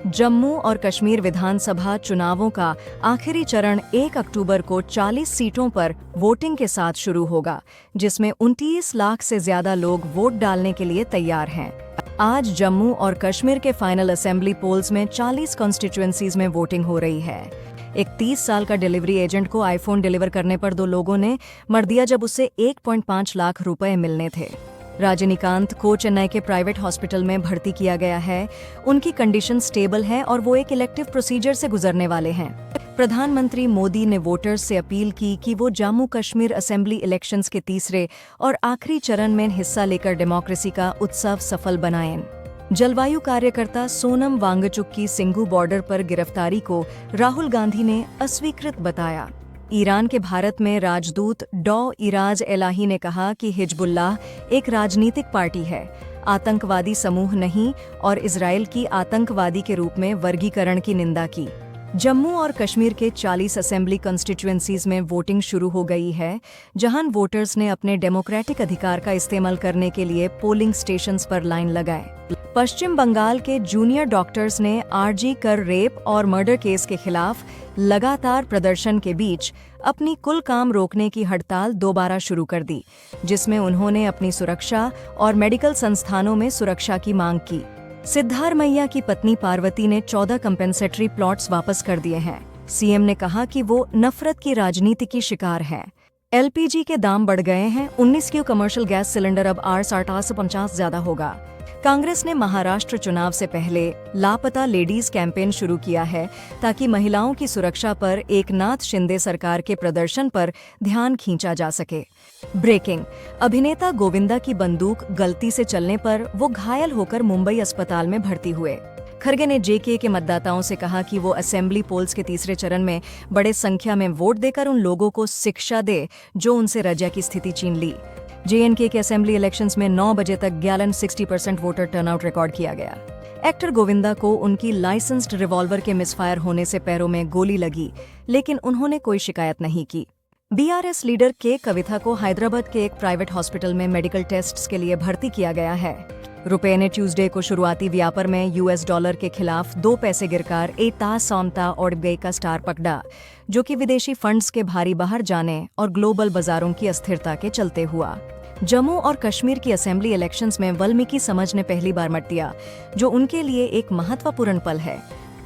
जम्मू और कश्मीर विधानसभा चुनावों का आखिरी चरण 1 अक्टूबर को 40 सीटों पर वोटिंग के साथ शुरू होगा, जिसमें 29 लाख से ज्यादा लोग वोट डालने के लिए तैयार हैं। आज जम्मू और कश्मीर के फाइनल असेंबली पोल्स में 40 कॉन्स्टिट्यूएंसीज में वोटिंग हो रही है। एक 30 साल का डिलीवरी एजेंट को आईफोन डिलीवर करने पर 2 लोगों ने मर दिया जब उसे 1.5 लाख रुपए मिलने थे। रजनीकांत को चेन्नई के प्राइवेट हॉस्पिटल में भर्ती किया गया है। उनकी कंडीशन स्टेबल है और वो एक इलेक्टिव प्रोसीजर से गुजरने वाले हैं। प्रधानमंत्री मोदी ने वोटर्स से अपील की कि वो जम्मू कश्मीर असेंबली इलेक्शंस के तीसरे और आखिरी चरण में हिस्सा लेकर डेमोक्रेसी का उत्सव सफल बनाएं। जलवायु कार्यकर्ता सोनम वांगचुक की सिंघू बॉर्डर पर गिरफ्तारी को राहुल गांधी ने अस्वीकृत बताया। ईरान के भारत में राजदूत डॉ इराज एलाही ने कहा कि हिजबुल्लाह एक राजनीतिक पार्टी है, आतंकवादी समूह नहीं, और इजराइल की आतंकवादी के रूप में वर्गीकरण की निंदा की। जम्मू और कश्मीर के 40 असेंबली कॉन्स्टिट्यूएंसीज में वोटिंग शुरू हो गई है, जहां वोटर्स ने अपने डेमोक्रेटिक अधिकार का इस्तेमाल करने के लिए पोलिंग स्टेशंस पर लाइन लगाए। पश्चिम बंगाल के जूनियर डॉक्टर्स ने आरजी कर रेप और मर्डर केस के खिलाफ लगातार प्रदर्शन के बीच अपनी कुल काम रोकने की हड़ताल दोबारा शुरू कर दी, जिसमें उन्होंने अपनी सुरक्षा और मेडिकल संस्थानों में सुरक्षा की मांग की। सिद्धारमैया की पत्नी पार्वती ने 14 कंपेंसेटरी प्लॉट्स वापस कर दिए हैं। सीएम ने कहा कि वो नफरत की राजनीति की शिकार है। एलपीजी के दाम बढ़ गए हैं। 19 क्यू कमर्शियल गैस सिलेंडर अब 850 ज्यादा होगा। कांग्रेस ने महाराष्ट्र चुनाव से पहले लापता लेडीज कैंपेन शुरू किया है, ताकि महिलाओं की सुरक्षा पर एकनाथ शिंदे सरकार के प्रदर्शन पर ध्यान खींचा जा सके। ब्रेकिंग: अभिनेता गोविंदा की बंदूक गलती से चलने पर वो घायल होकर मुंबई अस्पताल में भर्ती हुए। खरगे ने जेके के मतदाताओं से कहा कि वो असेंबली पोल्स के तीसरे चरण में बड़े संख्या में वोट देकर उन लोगों को शिक्षा दे जो उनसे रजा की स्थिति छीन ली। जेएनके के असेंबली इलेक्शंस में 9 बजे तक 60% वोटर टर्नआउट रिकॉर्ड किया गया। एक्टर गोविंदा को उनकी लाइसेंस्ड रिवॉल्वर के मिसफायर होने से पैरों में गोली लगी, लेकिन उन्होंने कोई शिकायत नहीं की। बीआरएस लीडर के कविता को हैदराबाद के एक प्राइवेट हॉस्पिटल में मेडिकल टेस्ट्स के लिए भर्ती किया गया है। रुपये ने ट्यूसडे को शुरुआती व्यापार में यूएस डॉलर के खिलाफ 2 पैसे गिरकर एता और गई का स्टार पकड़ा, जो कि विदेशी फंड्स के भारी बाहर जाने और ग्लोबल बाजारों की अस्थिरता के चलते हुआ। जम्मू और कश्मीर की असेंबली इलेक्शंस में वाल्मीकि समाज ने पहली बार मत दिया, जो उनके लिए एक महत्वपूर्ण पल है।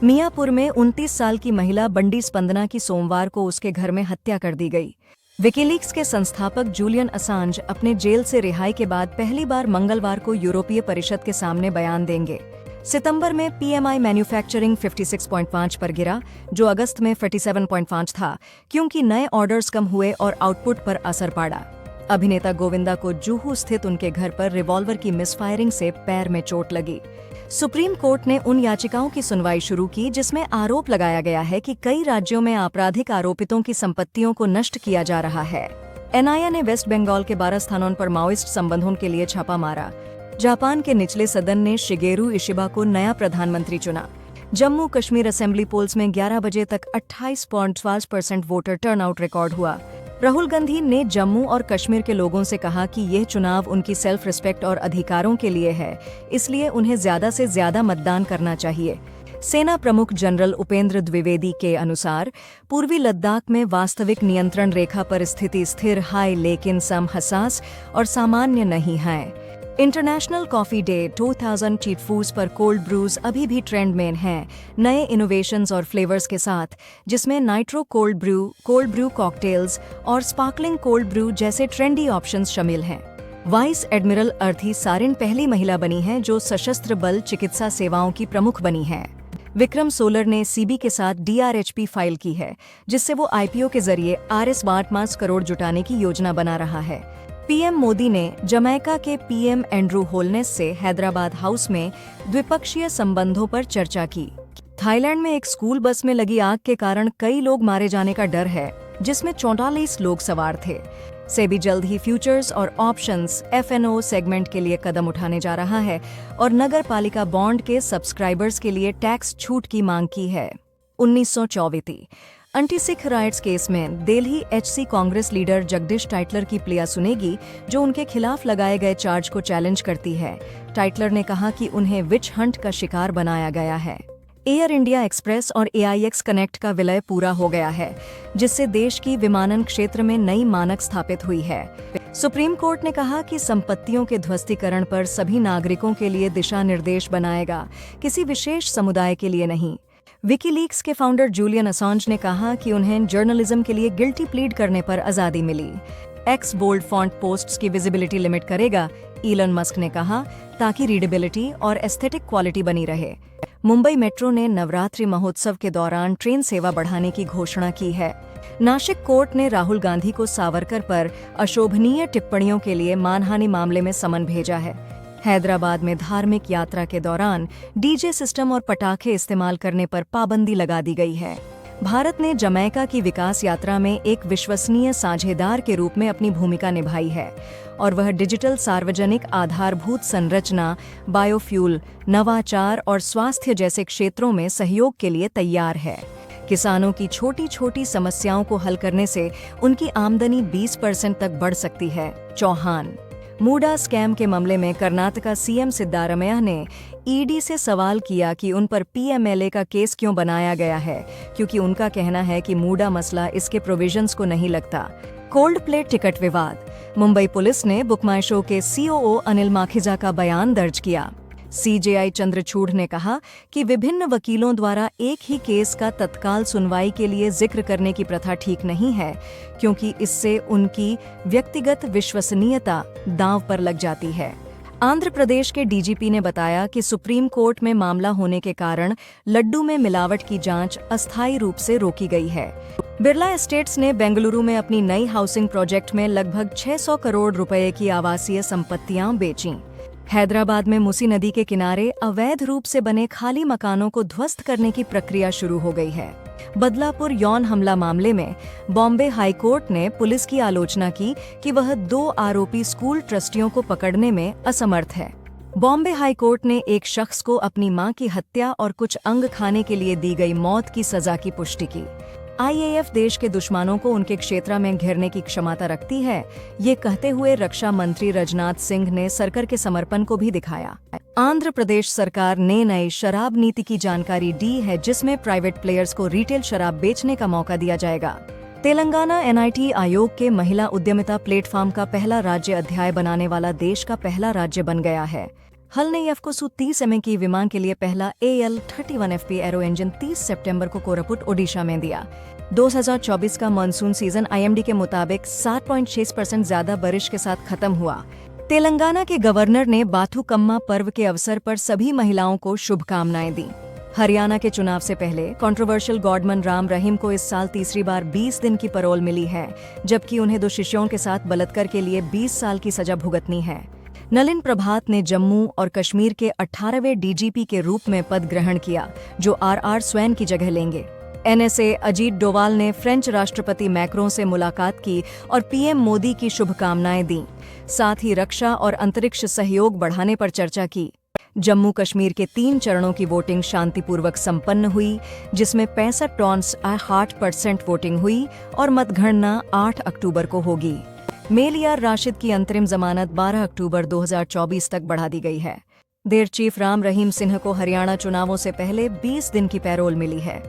मियापुर में 29 साल की महिला बंडी स्पंदना की सोमवार को उसके घर में हत्या कर दी गई। विकीलीक्स के संस्थापक जूलियन असांज अपने जेल से रिहाई के बाद पहली बार मंगलवार को यूरोपीय परिषद के सामने बयान देंगे। सितंबर में पीएमआई मैन्युफैक्चरिंग 56.5 पर गिरा, जो अगस्त में 47.5 था, क्योंकि नए ऑर्डर्स कम हुए और आउटपुट पर असर पड़ा। अभिनेता गोविंदा को जुहू स्थित उनके घर पर रिवॉल्वर की मिसफायरिंग से पैर में चोट लगी। सुप्रीम कोर्ट ने उन याचिकाओं की सुनवाई शुरू की जिसमें आरोप लगाया गया है कि कई राज्यों में आपराधिक आरोपितों की संपत्तियों को नष्ट किया जा रहा है। एनआईए ने वेस्ट बंगाल के 12 स्थानों पर माओइस्ट संबंधों के लिए छापा मारा। जापान के निचले सदन ने शिगेरू इशिबा को नया प्रधानमंत्री चुना। जम्मू कश्मीर असेंबली पोल्स में 11 बजे तक 28.12% वोटर टर्नआउट रिकॉर्ड हुआ। राहुल गांधी ने जम्मू और कश्मीर के लोगों से कहा कि यह चुनाव उनकी सेल्फ रिस्पेक्ट और अधिकारों के लिए है, इसलिए उन्हें ज्यादा से ज्यादा मतदान करना चाहिए। सेना प्रमुख जनरल उपेंद्र द्विवेदी के अनुसार पूर्वी लद्दाख में वास्तविक नियंत्रण रेखा पर स्थिति स्थिर है, लेकिन सम हसास और सामान्य नहीं है। International coffee day 2000 street foods पर कोल्ड ब्रूज अभी भी ट्रेंड में हैं, नए इनोवेशंस और फ्लेवर्स के साथ, जिसमें नाइट्रो कोल्ड ब्रू कॉकटेल्स और स्पार्कलिंग कोल्ड ब्रू जैसे ट्रेंडी ऑप्शंस शामिल हैं। वाइस एडमिरल अर्थी सारिन पहली महिला बनी हैं जो सशस्त्र बल चिकित्सा सेवाओं की प्रमुख बनी हैं। विक्रम सोलर ने सीबी के साथ डीआरएचपी फाइल की है, जिससे वो आईपीओ के जरिए $8 करोड़ जुटाने की योजना बना रहा है। पीएम मोदी ने जमैका के पीएम एंड्रू होलनेस से हैदराबाद हाउस में द्विपक्षीय संबंधों पर चर्चा की। थाईलैंड में एक स्कूल बस में लगी आग के कारण कई लोग मारे जाने का डर है, जिसमें 44 लोग सवार थे। सेबी जल्द ही फ्यूचर्स और ऑप्शंस एफएनओ सेगमेंट के लिए कदम उठाने जा रहा है और नगर पालिका बॉन्ड के सब्सक्राइबर्स के लिए टैक्स छूट की मांग की है। 1924 एंटी सिख राइट्स केस में Delhi HC Congress leader Jagdish Tytler की प्लिया सुनेगी, जो उनके खिलाफ लगाए गए चार्ज को चैलेंज करती है। टाइटलर ने कहा कि उन्हें विच हंट का शिकार बनाया गया है। एयर इंडिया एक्सप्रेस और AIX कनेक्ट का विलय पूरा हो गया है, जिससे देश की विमानन क्षेत्र में नई मानक स्थापित हुई है। सुप्रीम कोर्ट ने कहा कि संपत्तियों के ध्वस्तीकरण पर सभी नागरिकों के लिए दिशा निर्देश बनाएगा, किसी विशेष समुदाय के लिए नहीं। विकीलीक्स के फाउंडर जूलियन असॉन्ज ने कहा कि उन्हें जर्नलिज्म के लिए गिल्टी प्लीड करने पर आज़ादी मिली। एक्स बोल्ड फॉन्ट पोस्ट्स की विजिबिलिटी लिमिट करेगा, इलन मस्क ने कहा, ताकि रीडेबिलिटी और एस्थेटिक क्वालिटी बनी रहे। मुंबई मेट्रो ने नवरात्रि महोत्सव के दौरान ट्रेन सेवा बढ़ाने की घोषणा की है। नासिक कोर्ट ने राहुल गांधी को सावरकर पर अशोभनीय टिप्पणियों के लिए मानहानि मामले में समन भेजा है। हैदराबाद में धार्मिक यात्रा के दौरान डीजे सिस्टम और पटाखे इस्तेमाल करने पर पाबंदी लगा दी गई है। भारत ने जमैका की विकास यात्रा में एक विश्वसनीय साझेदार के रूप में अपनी भूमिका निभाई है और वह डिजिटल सार्वजनिक आधारभूत संरचना, बायोफ्यूल, नवाचार और स्वास्थ्य जैसे क्षेत्रों में सहयोग के लिए तैयार है। किसानों की छोटी छोटी समस्याओं को हल करने से उनकी आमदनी 20% तक बढ़ सकती है, चौहान। मूडा स्कैम के मामले में कर्नाटका सीएम सिद्धारमैया ने ईडी से सवाल किया कि उन पर पीएमएलए का केस क्यों बनाया गया है, क्योंकि उनका कहना है कि मूडा मसला इसके प्रोविजंस को नहीं लगता। कोल्ड प्ले टिकट विवाद। मुंबई पुलिस ने बुक माई शो के COO अनिल माखीजा का बयान दर्ज किया। CJI चंद्रचूड़ ने कहा कि विभिन्न वकीलों द्वारा एक ही केस का तत्काल सुनवाई के लिए जिक्र करने की प्रथा ठीक नहीं है, क्योंकि इससे उनकी व्यक्तिगत विश्वसनीयता दांव पर लग जाती है। आंध्र प्रदेश के DGP ने बताया कि सुप्रीम कोर्ट में मामला होने के कारण लड्डू में मिलावट की जांच अस्थायी रूप से रोकी गई है। बिरला एस्टेट्स ने बेंगलुरु में अपनी नई हाउसिंग प्रोजेक्ट में लगभग 600 करोड़ रुपए की आवासीय संपत्तियां बेचीं। हैदराबाद में मूसी नदी के किनारे अवैध रूप से बने खाली मकानों को ध्वस्त करने की प्रक्रिया शुरू हो गई है। बदलापुर यौन हमला मामले में बॉम्बे हाई कोर्ट ने पुलिस की आलोचना की कि वह 2 आरोपी स्कूल ट्रस्टियों को पकड़ने में असमर्थ है। बॉम्बे हाई कोर्ट ने एक शख्स को अपनी मां की हत्या और कुछ अंग खाने के लिए दी गई मौत की सजा की पुष्टि की। IAF देश के दुश्मनों को उनके क्षेत्र में घेरने की क्षमता रखती है, ये कहते हुए रक्षा मंत्री राजनाथ सिंह ने सरकार के समर्पण को भी दिखाया। आंध्र प्रदेश सरकार ने नई शराब नीति की जानकारी दी है, जिसमें प्राइवेट प्लेयर्स को रिटेल शराब बेचने का मौका दिया जाएगा। तेलंगाना NIT आयोग के महिला उद्यमिता प्लेटफॉर्म का पहला राज्य अध्याय बनाने वाला देश का पहला राज्य बन गया है। हल ने एफको Su-30 MA की विमान के लिए पहला AL-31 FP एरो इंजन 30 सितंबर को कोरापुट ओडिशा में दिया। 2024 का मानसून सीजन IMD के मुताबिक 7.6% ज्यादा बारिश के साथ खत्म हुआ। तेलंगाना के गवर्नर ने बाथुकम्मा पर्व के अवसर पर सभी महिलाओं को शुभकामनाएं दी। हरियाणा के चुनाव से पहले कंट्रोवर्शियल गॉडमन राम रहीम को इस साल तीसरी बार 20 दिन की पैरोल मिली है, जबकि उन्हें 2 शिष्यों के साथ बलात्कार के लिए 20 साल की सजा भुगतनी है। नलिन प्रभात ने जम्मू और कश्मीर के 18वें DGP के रूप में पद ग्रहण किया, जो RR स्वैन की जगह लेंगे। NSA अजीत डोवाल ने फ्रेंच राष्ट्रपति मैक्रों से मुलाकात की और PM मोदी की शुभकामनाएं दी। साथ ही रक्षा और अंतरिक्ष सहयोग बढ़ाने पर चर्चा की। जम्मू कश्मीर के 3 चरणों की वोटिंग शांतिपूर्वक संपन्न हुई, जिसमें 65.8% वोटिंग हुई और मतगणना 8 अक्टूबर को होगी। मेलियार राशिद की अंतरिम जमानत 12 अक्टूबर 2024 तक बढ़ा दी गई है। देर चीफ राम रहीम सिंह को हरियाणा चुनावों से पहले 20 दिन की पैरोल मिली है।